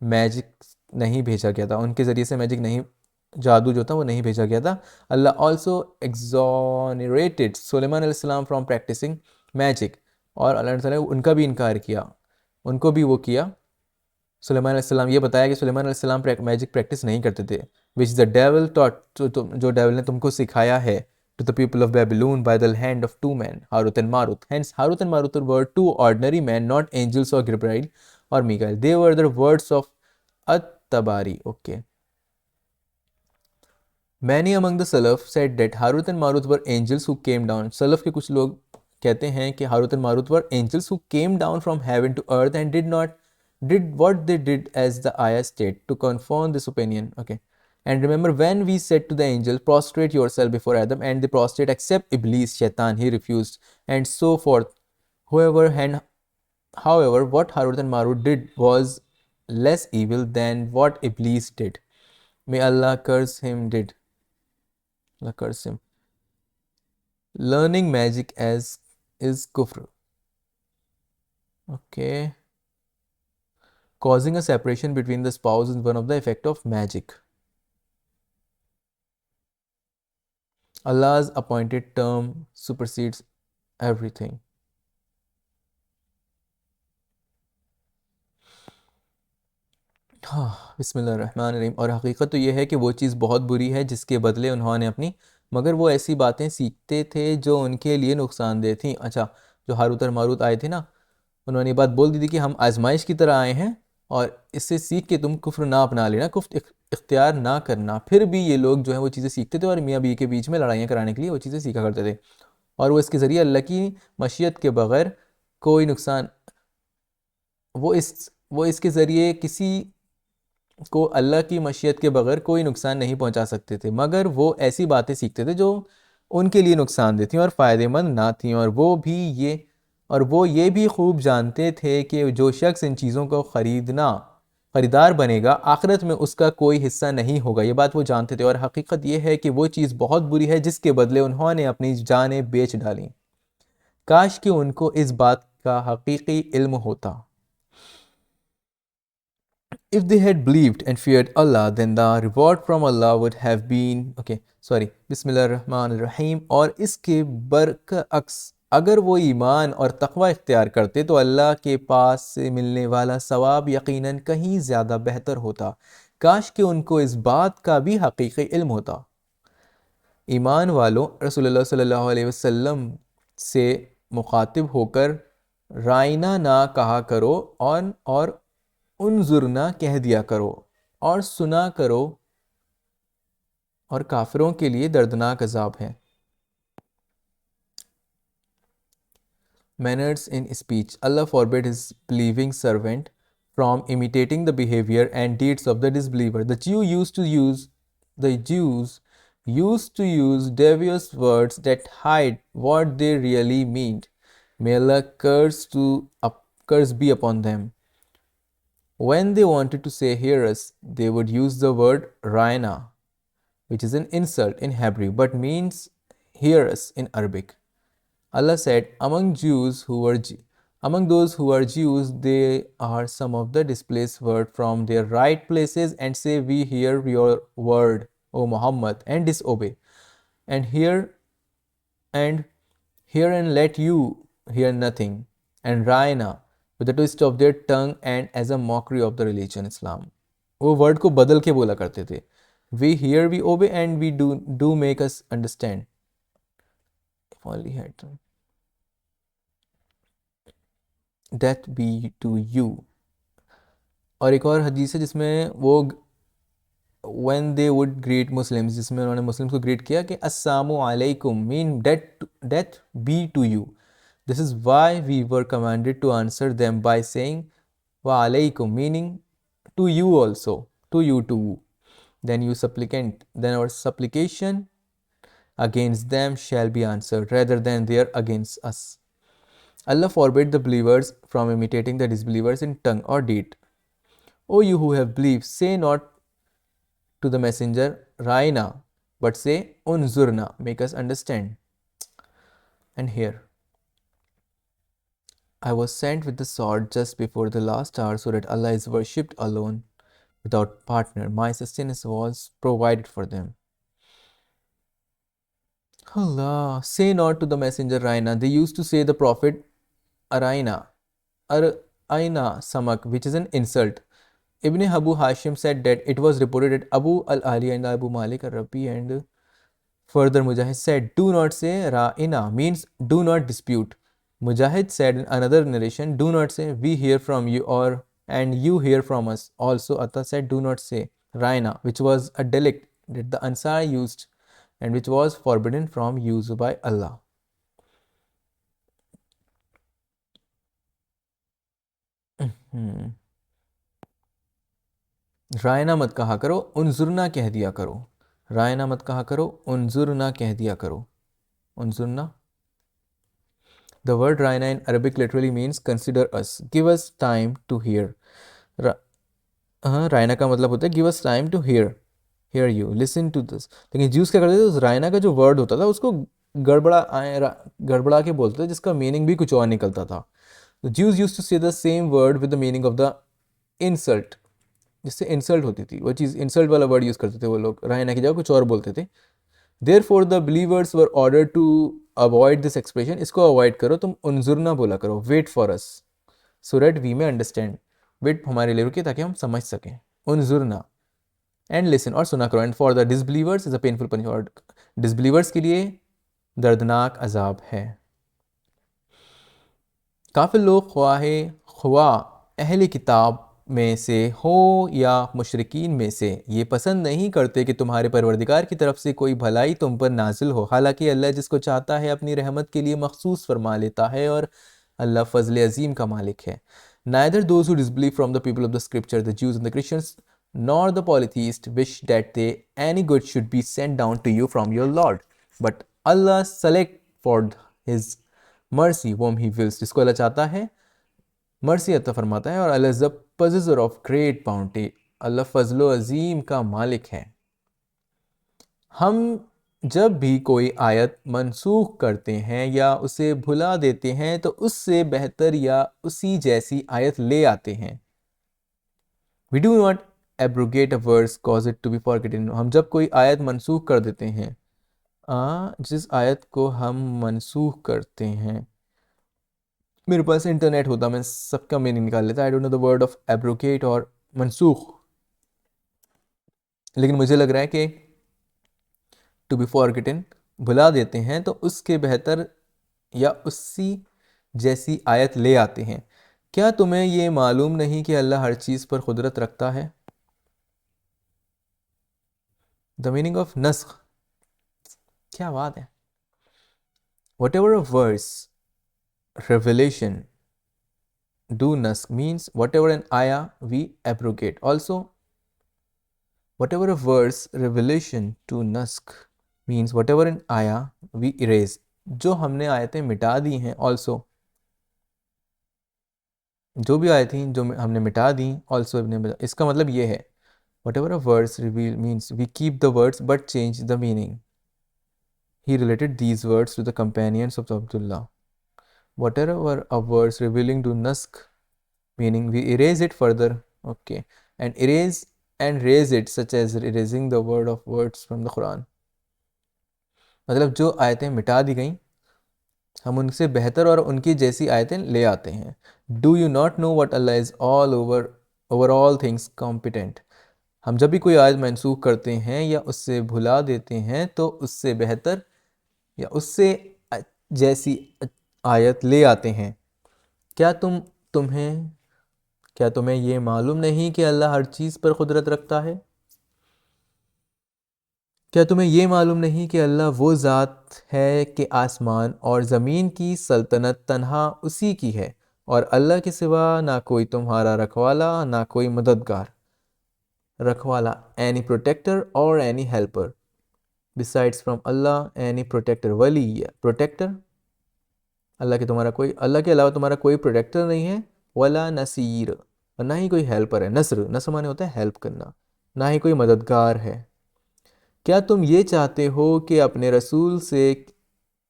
میجک نہیں بھیجا گیا تھا، ان کے ذریعے سے میجک نہیں، جادو جو تھا وہ نہیں بھیجا گیا تھا. اللہ آلسو ایگزونریٹڈ سلیمان علیہ السلام فرام پریکٹسنگ میجک، اور اللہ تعالیٰ نے ان کا بھی انکار کیا، ان کو بھی وہ کیا. سلیمان علیہ السلام یہ بتایا کہ سلیمان علیہ السلام میجک پریکٹس نہیں کرتے تھے، وچ دا ڈیول ٹاٹ، جو ڈیول نے تم کو سکھایا ہے، to the people of Babylon by the hand of two men Harut and Marut. Hence Harut and Marut were two ordinary men, not angels or Gabriel or Mikael. They were the words of At-Tabari. Okay. Many among the Salaf said that Harut and Marut were angels who came down. Salaf کے کچھ لوگ کہتے ہیں کہ Harut and Marut were angels who came down from heaven to earth and did what they did as the ayah state to confirm this opinion. Okay. And remember when we said to the angels, prostrate yourself before Adam, and they prostrate except Iblis, Shaitan, he refused, and so forth. However, what Harut and Marut did was less evil than what Iblis did. May Allah curse him. Learning magic is kufr. Okay. Causing a separation between the spouse is one of the effect of magic. Allah's appointed term supersedes everything. بسم اللہ الرحمن الرحیم. اور حقیقت تو یہ ہے کہ وہ چیز بہت بری ہے جس کے بدلے انہوں نے اپنی، مگر وہ ایسی باتیں سیکھتے تھے جو ان کے لیے نقصان دہ تھیں. اچھا جو ہاروت اور ماروت آئے تھے نا، انہوں نے یہ بات بول دی تھی کہ ہم آزمائش کی طرح آئے ہیں اور اس سے سیکھ کے تم کفر نہ اپنا لینا، کفر اختیار نہ کرنا. پھر بھی یہ لوگ جو ہیں وہ چیزیں سیکھتے تھے اور میاں بیوی کے بیچ میں لڑائیاں کرانے کے لیے وہ چیزیں سیکھا کرتے تھے، اور وہ اس کے ذریعے اللہ کی مشیت کے بغیر کوئی نقصان، وہ اس کے ذریعے کسی کو اللہ کی مشیت کے بغیر کوئی نقصان نہیں پہنچا سکتے تھے، مگر وہ ایسی باتیں سیکھتے تھے جو ان کے لیے نقصان دہ تھیں اور فائدہ مند نہ تھیں. اور وہ یہ بھی خوب جانتے تھے کہ جو شخص ان چیزوں کو خریدار بنے گا آخرت میں اس کا کوئی حصہ نہیں ہوگا. یہ بات وہ جانتے تھے، اور حقیقت یہ ہے کہ وہ چیز بہت بری ہے جس کے بدلے انہوں نے اپنی جانیں بیچ ڈالیں. کاش کہ ان کو اس بات کا حقیقی علم ہوتا. If they had believed and feared Allah, then the reward from Allah would have been بسم اللہ الرحمن الرحیم. اور اس کے برعکس اگر وہ ایمان اور تقوی اختیار کرتے تو اللہ کے پاس سے ملنے والا ثواب یقیناً کہیں زیادہ بہتر ہوتا. کاش کہ ان کو اس بات کا بھی حقیقی علم ہوتا. ایمان والوں رسول اللہ صلی اللہ علیہ وسلم سے مخاطب ہو کر رائنا نہ کہا کرو اور انظرنا کہہ دیا کرو اور سنا کرو، اور کافروں کے لیے دردناک عذاب ہے۔ Manners in speech. Allah forbid his believing servant from imitating the behavior and deeds of the disbeliever. The Jews used to use devious words that hide what they really mean. May Allah curse be upon them. When they wanted to say hear us, they would use the word Raina, which is an insult in Hebrew but means hear us in Arabic. Allah said, among those who are Jews, they are some of the displaced word from their right places and say, we hear your word, O Muhammad, and disobey. And hear and let you hear nothing. And Raina, with a twist of their tongue and as a mockery of the religion Islam. وہ word کو بدل کے بولا کرتے تھے. We hear, we obey, and we do make us understand. If only had time. Death be to you. اور ایک اور حدیث ہے جس میں وہ when they would greet Muslims، جس میں انہوں نے مسلمس کو گریٹ کیا کہ السلام علیکم mean death be to you. This is why we were commanded to answer them by saying wa alaykum, meaning to you also, to you too. Then our supplication against them shall be answered rather than their against us. Allah forbid the believers from imitating the disbelievers in tongue or deed. O you who have believed, say not to the messenger Raina, but say unzurna, make us understand. And here, I was sent with the sword just before the last hour so that Allah is worshipped alone without partner. My sustenance was provided for them. Allah, say not to the messenger Raina. They used to say the prophet Araina Samak, which is an insult. Ibn Abu Hashim said that it was reported that Abu al-Ali and Abu Malik al-Rabi and further Mujahid said, do not say Ra'ina, means do not dispute. Mujahid said in another narration, do not say we hear from you and you hear from us. Also Atta said, do not say Ra'ina, which was a dialect that the Ansar used and which was forbidden from use by Allah. Raina مت کہا کرو، انظرنا کہہ دیا کرو. رائنا مت کہا کرو، انظرنا کہہ دیا کرو. انظرنا. The word Raina in Arabic literally means consider us, give us time to hear. Raina کا مطلب ہوتا ہے give us time to hear you, listen to this. لیکن جیوز کیا کرتے تھے، اس رائنا کا جو ورڈ ہوتا تھا اس کو گڑبڑا کے بولتے تھے، جس کا میننگ بھی کچھ اور نکلتا تھا. The Jews used to say the same word with the meaning of the insult, جس سے انسلٹ ہوتی تھی وہ چیز، انسلٹ والا ورڈ یوز کرتے تھے وہ لوگ، رائنا کی جگہ کچھ اور بولتے تھے. Therefore the believers were ordered to avoid this expression. اس کو اوائڈ کرو، تم انظرنا بولا کرو، wait for us so that we may understand. wait ہمارے لیے رکے تاکہ ہم سمجھ سکیں. انظرنا and listen، اور سنا کرو. And for the disbelievers is a painful punishment. disbelievers کے لیے دردناک عذاب ہے. کافر لوگ خواہ اہل کتاب میں سے ہو یا مشرکین میں سے، یہ پسند نہیں کرتے کہ تمہارے پروردگار کی طرف سے کوئی بھلائی تم پر نازل ہو، حالانکہ اللہ جس کو چاہتا ہے اپنی رحمت کے لیے مخصوص فرما لیتا ہے، اور اللہ فضل عظیم کا مالک ہے. Neither those who disbelieve from the people of the scripture, the Jews and the Christians, nor the polytheists wish that any good should be sent down to you from your Lord. But Allah select for his mercy whom he wills. جس کو اللہ چاہتا ہے مرسی عطا فرماتا ہے، اور اللہ is the possessor of great bounty. اللہ فضل و عظیم کا مالک ہے. ہم جب بھی کوئی آیت منسوخ کرتے ہیں یا اسے بھلا دیتے ہیں تو اس سے بہتر یا اسی جیسی آیت لے آتے ہیں. We do not abrogate a verse, cause it to be forgotten. ہم جب کوئی آیت منسوخ کر دیتے ہیں، جس آیت کو ہم منسوخ کرتے ہیں، میرے پاس انٹرنیٹ ہوتا میں سب کا میننگ نکال لیتا. I don't know the word of abrogate اور منسوخ، لیکن مجھے لگ رہا ہے کہ ٹو بی فارگٹن بھلا دیتے ہیں تو اس کے بہتر یا اسی جیسی آیت لے آتے ہیں. کیا تمہیں یہ معلوم نہیں کہ اللہ ہر چیز پر قدرت رکھتا ہے؟ دا میننگ آف نسخ، کیا بات ہے. Whatever a verse revelation do nask means whatever an ayah we abrogate. Also, whatever a verse revelation to nask means whatever an ayah we erase. جو ہم نے آیتیں مٹا دی ہیں also، جو بھی آیتیں جو ہم نے مٹا دیں also اس کا مطلب یہ ہے whatever a verse reveal means we keep the words but change the meaning. He related these words to the companions of Abdullah. Whatever a verse revealing to nask meaning we erase it further, okay, and erase and raise it such as erasing the word of words from the Quran. مطلب جو آیتیں مٹا دی گئیں ہم ان سے بہتر اور ان کی جیسی آیتیں لے آتے ہیں. Do you not know what Allah is over all things competent. ہم جب بھی کوئی آیت منسوخ کرتے ہیں یا اس سے بھلا دیتے ہیں تو اس سے بہتر یا اس سے جیسی آیت لے آتے ہیں. کیا تمہیں یہ معلوم نہیں کہ اللہ ہر چیز پر قدرت رکھتا ہے؟ کیا تمہیں یہ معلوم نہیں کہ اللہ وہ ذات ہے کہ آسمان اور زمین کی سلطنت تنہا اسی کی ہے اور اللہ کے سوا نہ کوئی تمہارا رکھوالا نہ کوئی مددگار. رکھوالا any protector or any helper besides from Allah, any protector. ولی protector، اللہ کے علاوہ تمہارا کوئی پروٹیکٹر نہیں ہے. ولا نصیر، اور نہ ہی کوئی ہیلپر ہے. نصر مانے ہوتا ہے ہیلپ کرنا، نہ ہی کوئی مددگار ہے. کیا تم یہ چاہتے ہو کہ اپنے رسول سے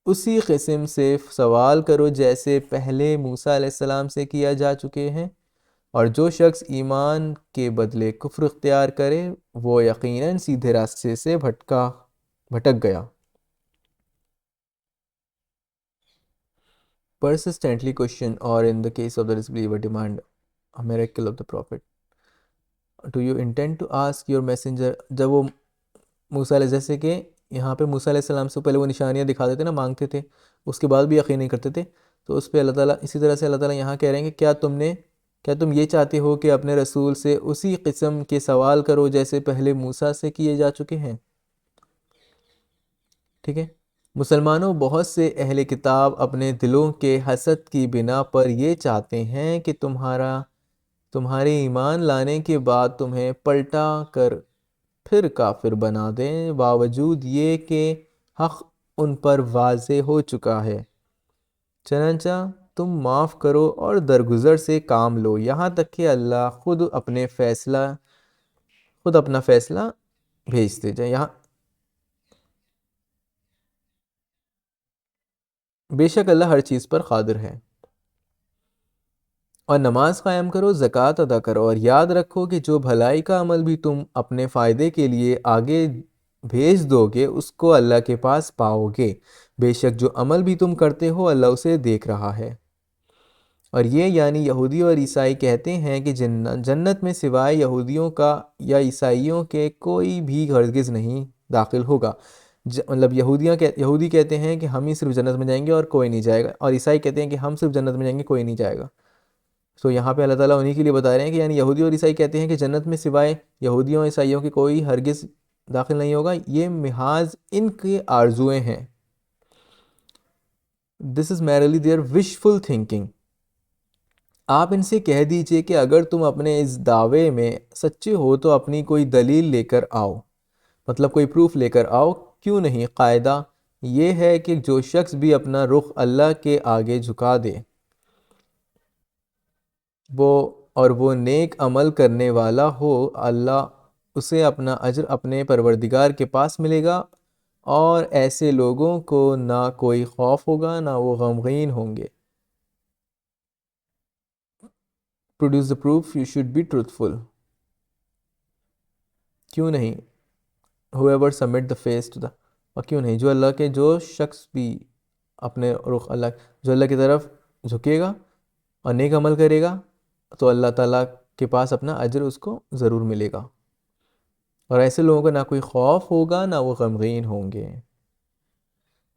اسی قسم سے سوال کرو جیسے پہلے موسیٰ علیہ السلام سے کیا جا چکے ہیں، اور جو شخص ایمان کے بدلے کفر اختیار کرے وہ یقیناً سیدھے راستے سے بھٹک گیا. persistently question or in the case of the disbeliever demand a miracle of the prophet. Do you intend to ask your messenger. جب وہ موسیٰ علیہ، جیسے کہ یہاں پہ موسیٰ علیہ السلام سے پہلے وہ نشانیاں دکھا دیتے نا، مانگتے تھے، اس کے بعد بھی یقین نہیں کرتے تھے، تو اس پہ اللہ تعالیٰ اسی طرح سے اللہ تعالیٰ یہاں کہہ رہے ہیں کہ کیا تم یہ چاہتے ہو کہ اپنے رسول سے اسی قسم کے سوال کرو جیسے پہلے موسیٰ سے کیے جا چکے ہیں. ٹھیک ہے. مسلمانوں، بہت سے اہل کتاب اپنے دلوں کے حسد کی بنا پر یہ چاہتے ہیں کہ تمہارے ایمان لانے کے بعد تمہیں پلٹا کر پھر کافر بنا دیں، باوجود یہ کہ حق ان پر واضح ہو چکا ہے. چنانچہ تم معاف کرو اور درگزر سے کام لو یہاں تک کہ اللہ خود اپنا فیصلہ بھیجتے جائیں. یہاں بے شک اللہ ہر چیز پر قادر ہے. اور نماز قائم کرو، زکوٰۃ ادا کرو، اور یاد رکھو کہ جو بھلائی کا عمل بھی تم اپنے فائدے کے لیے آگے بھیج دو گے اس کو اللہ کے پاس پاؤ گے. بے شک جو عمل بھی تم کرتے ہو اللہ اسے دیکھ رہا ہے. اور یہ یعنی یہودی اور عیسائی کہتے ہیں کہ جنت میں سوائے یہودیوں کا یا عیسائیوں کے کوئی بھی ہرگز نہیں داخل ہوگا. مطلب یہودی کہتے ہیں کہ ہم ہی صرف جنت میں جائیں گے اور کوئی نہیں جائے گا، اور عیسائی کہتے ہیں کہ ہم صرف جنت میں جائیں گے، کوئی نہیں جائے گا. سو یہاں پہ اللہ تعالیٰ انہی کے لیے بتا رہے ہیں کہ یعنی یہودی اور عیسائی کہتے ہیں کہ جنت میں سوائے یہودیوں اور عیسائیوں کے کوئی ہرگز داخل نہیں ہوگا. یہ محاذ ان کے آرزویں ہیں. This is merely their wishful thinking. آپ ان سے کہہ دیجئے کہ اگر تم اپنے اس دعوے میں سچے ہو تو اپنی کوئی دلیل لے کر آؤ، مطلب کوئی پروف لے کر آؤ. کیوں نہیں؟ قاعدہ یہ ہے کہ جو شخص بھی اپنا رخ اللہ کے آگے جھکا دے وہ نیک عمل کرنے والا ہو، اللہ اسے اپنا اجر اپنے پروردگار کے پاس ملے گا، اور ایسے لوگوں کو نہ کوئی خوف ہوگا نہ وہ غمگین ہوں گے. Produce the proof, you should be truthful. کیوں نہیں؟ Whoever submit the face to the، اور کیوں نہیں جو شخص بھی اپنے رخ جو اللہ کی طرف جھکے گا اور نیک عمل کرے گا تو اللہ تعالیٰ کے پاس اپنا اجر اس کو ضرور ملے گا. اور ایسے لوگوں کو نہ کوئی خوف ہوگا نہ وہ غمگین ہوں گے۔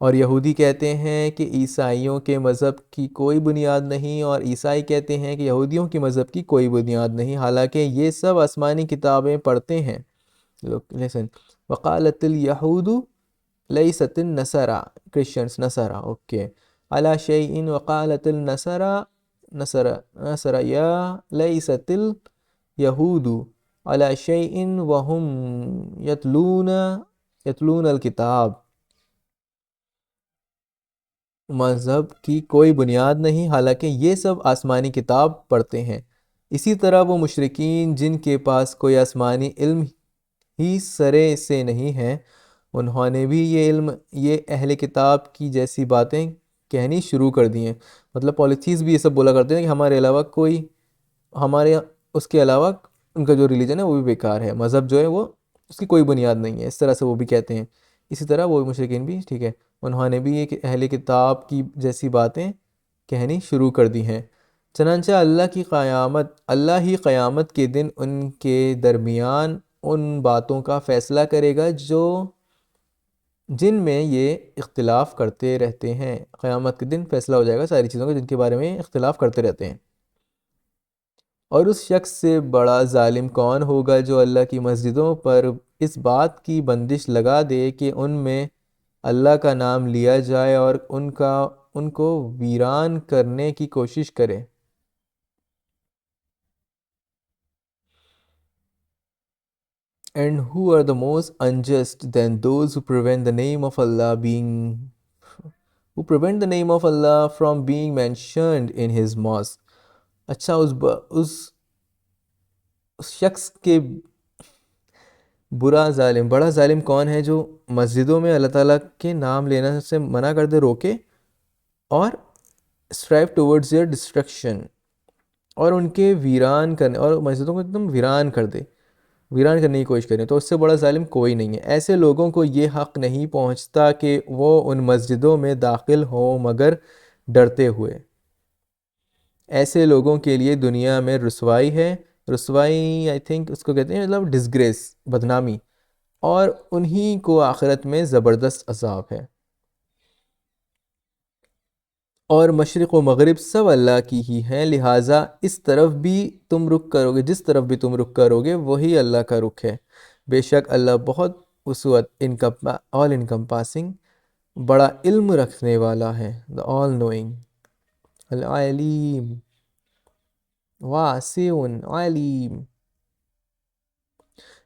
اور یہودی کہتے ہیں کہ عیسائیوں کے مذہب کی کوئی بنیاد نہیں، اور عیسائی کہتے ہیں کہ یہودیوں کے مذہب کی کوئی بنیاد نہیں، حالانکہ یہ سب آسمانی کتابیں پڑھتے ہیں۔ لیسن وقالت الیہود لیست النصارى کرسچنس نصارى اوکے على شيء وقالت النصارى نصارى یا لیست الیہود على شيء وهم یتلون الکتاب۔ مذہب کی کوئی بنیاد نہیں، حالانکہ یہ سب آسمانی کتاب پڑھتے ہیں۔ اسی طرح وہ مشرکین جن کے پاس کوئی آسمانی علم ہی سرے سے نہیں ہے، انہوں نے بھی یہ اہل کتاب کی جیسی باتیں کہنی شروع کر دی ہیں۔ مطلب پالیتھیز بھی یہ سب بولا کرتے ہیں کہ ہمارے علاوہ ہمارے اس کے علاوہ ان کا جو ریلیجن ہے وہ بھی بیکار ہے، مذہب جو ہے وہ اس کی کوئی بنیاد نہیں ہے، اس طرح سے وہ بھی کہتے ہیں۔ اسی طرح وہ مشرکین بھی ٹھیک ہے، انہوں نے بھی یہ اہل کتاب کی جیسی باتیں کہنی شروع کر دی ہیں۔ چنانچہ اللہ ہی قیامت کے دن ان کے درمیان ان باتوں کا فیصلہ کرے گا جن میں یہ اختلاف کرتے رہتے ہیں۔ قیامت کے دن فیصلہ ہو جائے گا ساری چیزوں کا جن کے بارے میں اختلاف کرتے رہتے ہیں۔ اور اس شخص سے بڑا ظالم کون ہوگا جو اللہ کی مسجدوں پر اس بات کی بندش لگا دے کہ ان میں اللہ کا نام لیا جائے اور ان کو ویران کرنے کی کوشش کرے۔ And who are the most unjust than those who prevent the name of Allah from being mentioned in his mosque؟ اچھا اس شخص کے بڑا ظالم کون ہے جو مسجدوں میں اللہ تعالیٰ کے نام لینا سے منع کر دے، روکے، اور strive towards their destruction، اور ان کے ویران کرنے، اور مسجدوں کو ایک دم ویران کرنے کی کوشش کریں، تو اس سے بڑا ظالم کوئی نہیں ہے۔ ایسے لوگوں کو یہ حق نہیں پہنچتا کہ وہ ان مسجدوں میں داخل ہوں مگر ڈرتے ہوئے۔ ایسے لوگوں کے لیے دنیا میں رسوائی ہے، رسوائی آئی تھنک اس کو کہتے ہیں، مطلب ڈسگریس، بدنامی، اور انہی کو آخرت میں زبردست عذاب ہے۔ اور مشرق و مغرب سب اللہ کی ہی ہیں، لہٰذا اس طرف بھی تم رخ کرو گے، جس طرف بھی تم رخ کرو گے وہی اللہ کا رخ ہے۔ بے شک اللہ بہت وسعت آل انکمپاسنگ، بڑا علم رکھنے والا ہے، the all knowing، العلیم، واسع علیم۔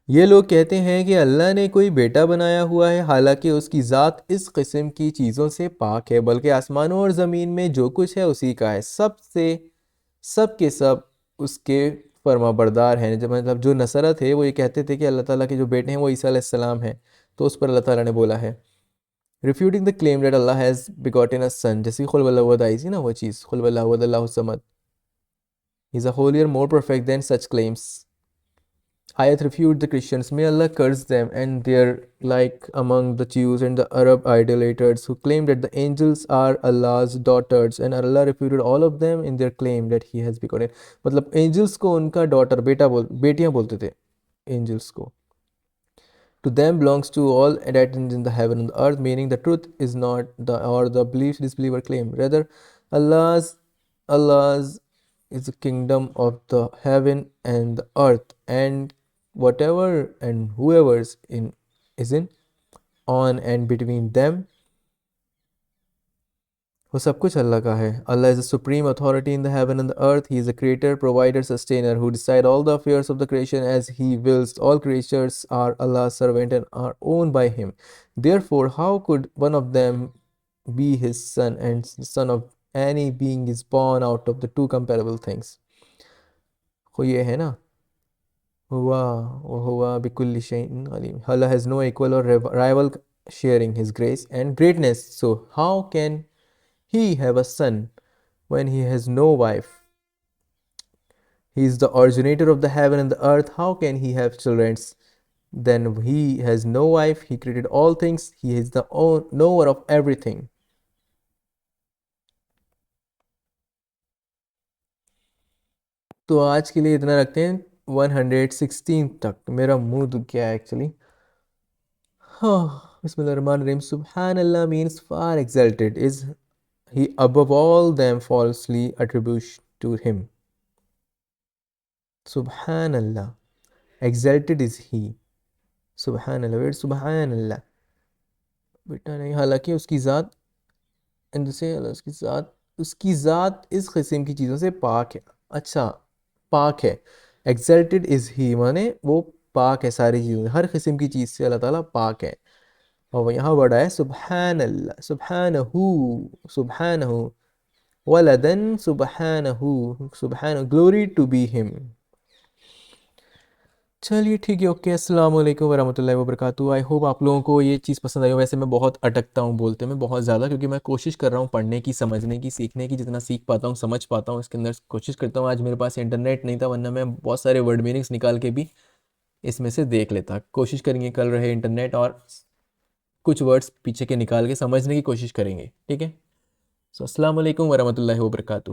یہ لوگ کہتے ہیں کہ اللہ نے کوئی بیٹا بنایا ہوا ہے، حالانکہ اس کی ذات اس قسم کی چیزوں سے پاک ہے، بلکہ آسمانوں اور زمین میں جو کچھ ہے اسی کا ہے، سب کے سب اس کے فرما بردار ہیں۔ مطلب جو نصارہ تھے وہ یہ کہتے تھے کہ اللہ تعالیٰ کے جو بیٹے ہیں وہ عیسیٰ علیہ السلام ہیں، تو اس پر اللہ تعالیٰ نے بولا ہے refuting the claim that Allah has begotten a son، جیسے قل هو اللہ احد آئی تھی نا، وہ چیز قل هو اللہ احد اللہ الصمد، he is a holier more perfect than such claims۔ Ayat refute the Christians, may Allah curse them and their like among the Jews and the Arab idolaters who claim that the angels are Allah's daughters, and Allah refuted all of them in their claim that he has begotten۔ مطلب angels کو ان کا daughter بیٹیاں بولتے تھے angels کو۔ To them belongs to all that is in the heaven and the earth, meaning the truth is not the belief disbeliever claim, rather Allah's is the kingdom of the heaven and the earth, and whatever and whoever is in on and between them، وہ سب کچھ اللہ کا ہے۔ Allah is the supreme authority in the heaven and the earth. He is the creator, provider, sustainer, who decide all the affairs of the creation as he wills. All creatures are Allah's servant and are owned by him. Therefore, how could one of them be his son, and the son of any being is born out of the two comparable things؟ وہ یہ ہے نا، وَهُوَ بِكُلِّ شَيْءٍ عَلِيمٌ۔ Allah has no equal or rival sharing his grace and greatness, so how can he have a son when he has no wife? He is the originator of the heaven and the earth, how can he have children? Then he has no wife, he created all things, he is the knower of everything۔ تو آج کے لیے اتنا رکھتے ہیں، 116 تک میرا منہ دکھ گیا ہے ایکچولی. ہاں بسم اللہ الرحمن الرحیم. سبحان اللہ means far exalted is he above all them falsely attributed to him. سبحان اللہ exalted is he. سبحان اللہ wait سبحان اللہ بیٹا نہیں، حالانکہ اس کی ذات اندر سے اس کی ذات اس قسم کی چیزوں سے پاک ہے. اچھا پاک ہے. ایگزلٹڈ از ہی مانے وہ پاک ہے ساری چیزوں سے، ہر قسم کی چیز سے اللہ تعالیٰ پاک ہے. اور یہاں ورڈ ہے سبحان اللہ، سبحانہ، سبحانہ ولدن، سبحانہ، سبحانہ گلوری ٹو بی ہم. چلیے ٹھیک ہے، اوکے. السلام علیکم ورحمۃ اللہ وبرکاتہ. آئی ہوپ آپ لوگوں کو یہ چیز پسند آئی ہو. ویسے میں بہت اٹکتا ہوں بولتے میں بہت زیادہ، کیونکہ میں کوشش کر رہا ہوں پڑھنے کی، سمجھنے کی، سیکھنے کی. جتنا سیکھ پاتا ہوں، سمجھ پاتا ہوں، اس کے اندر کوشش کرتا ہوں. آج میرے پاس انٹرنیٹ نہیں تھا، ورنہ میں بہت سارے ورڈ میننگس نکال کے بھی اس میں سے دیکھ لیتا. کوشش کریں گے کل رہے انٹرنیٹ اور کچھ ورڈس پیچھے کے نکال کے سمجھنے کی کوشش کریں گے. ٹھیک ہے. سو السلام علیکم ورحمۃ اللہ وبرکاتہ.